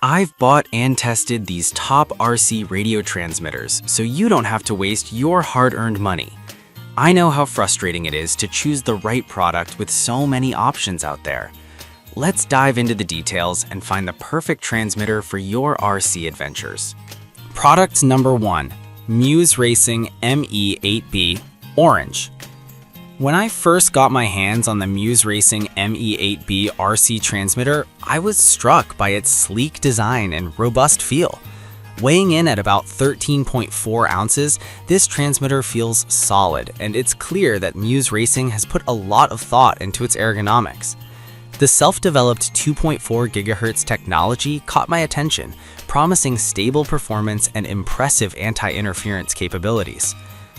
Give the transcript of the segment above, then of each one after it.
I've bought and tested these top RC radio transmitters, so you don't have to waste your hard-earned money. I know how frustrating it is to choose the right product with so many options out there. Let's dive into the details and find the perfect transmitter for your RC adventures. Product number 1, Muse Racing ME8B Orange. When I first got my hands on the Muse Racing ME8B RC transmitter, I was struck by its sleek design and robust feel. Weighing in at about 13.4 ounces, this transmitter feels solid, and it's clear that Muse Racing has put a lot of thought into its ergonomics. The self-developed 2.4 GHz technology caught my attention, promising stable performance and impressive anti-interference capabilities.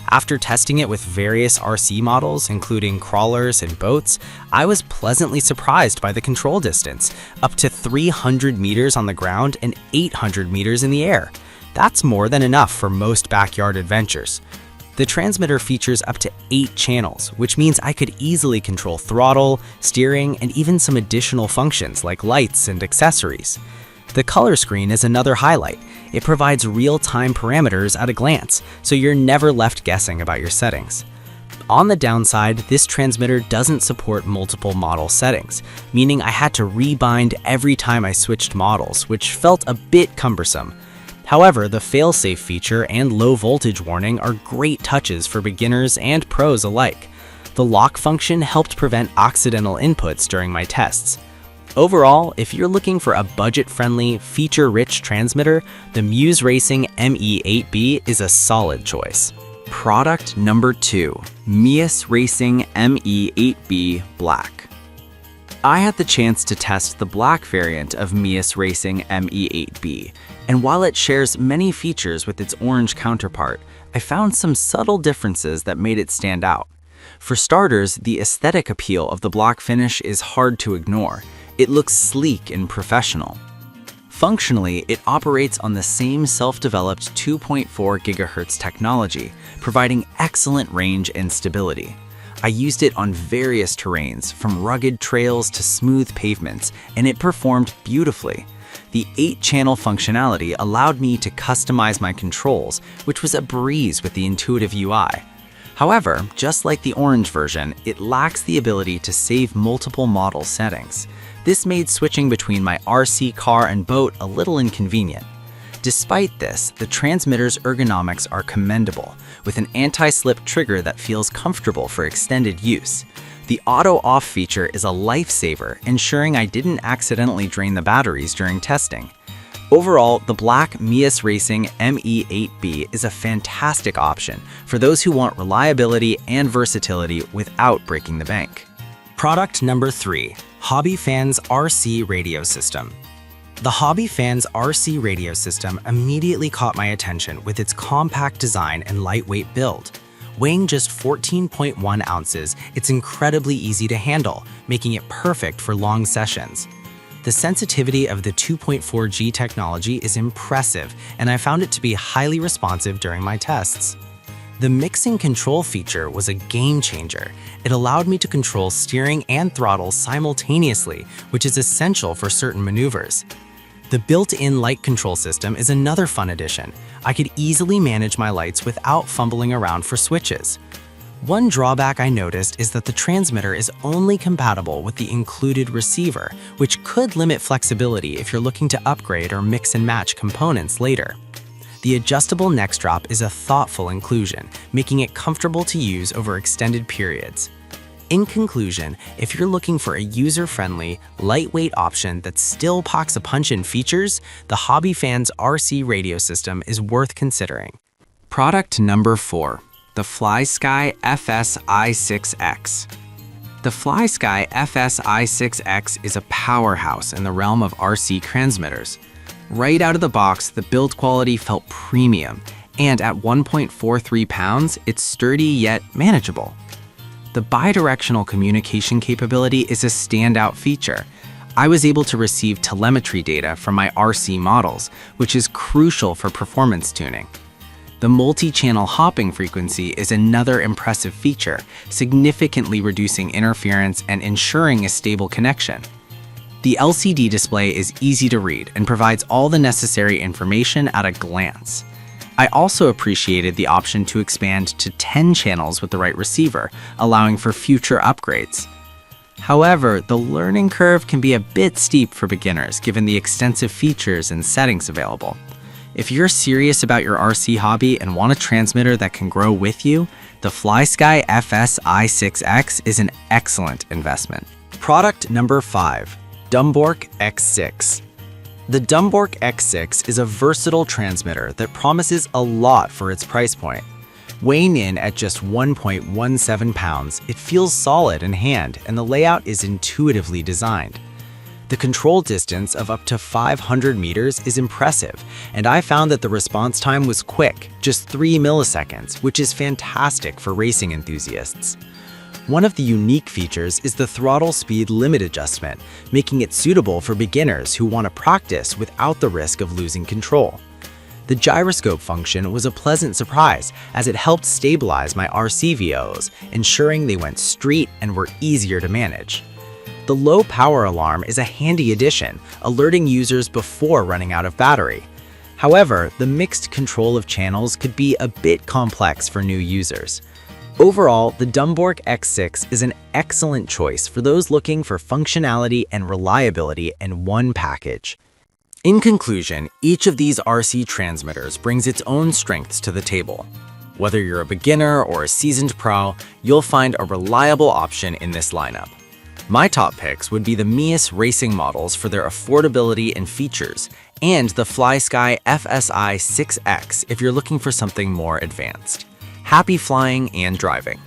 After testing it with various RC models, including crawlers and boats, I was pleasantly surprised by the control distance, up to 300 meters on the ground and 800 meters in the air. That's more than enough for most backyard adventures. The transmitter features up to 8 channels, which means I could easily control throttle, steering, and even some additional functions like lights and accessories. The color screen is another highlight. It provides real-time parameters at a glance, so you're never left guessing about your settings. On the downside, this transmitter doesn't support multiple model settings, meaning I had to rebind every time I switched models, which felt a bit cumbersome. However, the fail-safe feature and low voltage warning are great touches for beginners and pros alike. The lock function helped prevent accidental inputs during my tests. Overall, if you're looking for a budget-friendly, feature-rich transmitter, the Muse Racing ME8B is a solid choice. Product number 2, Muse Racing ME8B Black. I had the chance to test the black variant of Muse Racing ME8B, and while it shares many features with its orange counterpart, I found some subtle differences that made it stand out. For starters, the aesthetic appeal of the black finish is hard to ignore. It looks sleek and professional. Functionally, it operates on the same self-developed 2.4 GHz technology, providing excellent range and stability. I used it on various terrains, from rugged trails to smooth pavements, and it performed beautifully. The 8-channel functionality allowed me to customize my controls, which was a breeze with the intuitive UI. However, just like the orange version, it lacks the ability to save multiple model settings. This made switching between my RC car and boat a little inconvenient. Despite this, the transmitter's ergonomics are commendable, with an anti-slip trigger that feels comfortable for extended use. The auto-off feature is a lifesaver, ensuring I didn't accidentally drain the batteries during testing. Overall, the black Muse Racing ME8B is a fantastic option for those who want reliability and versatility without breaking the bank. Product number 3, HobbyFan's RC Radio System. The HobbyFan's RC radio system immediately caught my attention with its compact design and lightweight build. Weighing just 14.1 ounces, it's incredibly easy to handle, making it perfect for long sessions. The sensitivity of the 2.4G technology is impressive, and I found it to be highly responsive during my tests. The mixing control feature was a game changer. It allowed me to control steering and throttle simultaneously, which is essential for certain maneuvers. The built-in light control system is another fun addition. I could easily manage my lights without fumbling around for switches. One drawback I noticed is that the transmitter is only compatible with the included receiver, which could limit flexibility if you're looking to upgrade or mix and match components later. The adjustable neck strap is a thoughtful inclusion, making it comfortable to use over extended periods. In conclusion, if you're looking for a user-friendly, lightweight option that still packs a punch in features, the HobbyFan's RC radio system is worth considering. Product number 4, the flysky FSi6X. The flysky FSi6X is a powerhouse in the realm of RC transmitters. Right out of the box, the build quality felt premium, and at 1.43 pounds, it's sturdy yet manageable. The bidirectional communication capability is a standout feature. I was able to receive telemetry data from my RC models, which is crucial for performance tuning. The multi-channel hopping frequency is another impressive feature, significantly reducing interference and ensuring a stable connection. The LCD display is easy to read and provides all the necessary information at a glance. I also appreciated the option to expand to 10 channels with the right receiver, allowing for future upgrades. However, the learning curve can be a bit steep for beginners given the extensive features and settings available. If you're serious about your RC hobby and want a transmitter that can grow with you, the flysky FSI-6X is an excellent investment. Product number 5. Dumbbork X6. The Dumbbork X6 is a versatile transmitter that promises a lot for its price point. Weighing in at just 1.17 pounds, it feels solid in hand and the layout is intuitively designed. The control distance of up to 500 meters is impressive, and I found that the response time was quick, just 3 milliseconds, which is fantastic for racing enthusiasts. One of the unique features is the throttle speed limit adjustment, making it suitable for beginners who want to practice without the risk of losing control. The gyroscope function was a pleasant surprise as it helped stabilize my RC VOs, ensuring they went straight and were easier to manage. The low power alarm is a handy addition, alerting users before running out of battery. However, the mixed control of channels could be a bit complex for new users. Overall, the Dumbbork X6 is an excellent choice for those looking for functionality and reliability in one package. In conclusion, each of these RC transmitters brings its own strengths to the table. Whether you're a beginner or a seasoned pro, you'll find a reliable option in this lineup. My top picks would be the Mias racing models for their affordability and features, and the flysky FSI-6X if you're looking for something more advanced. Happy flying and driving!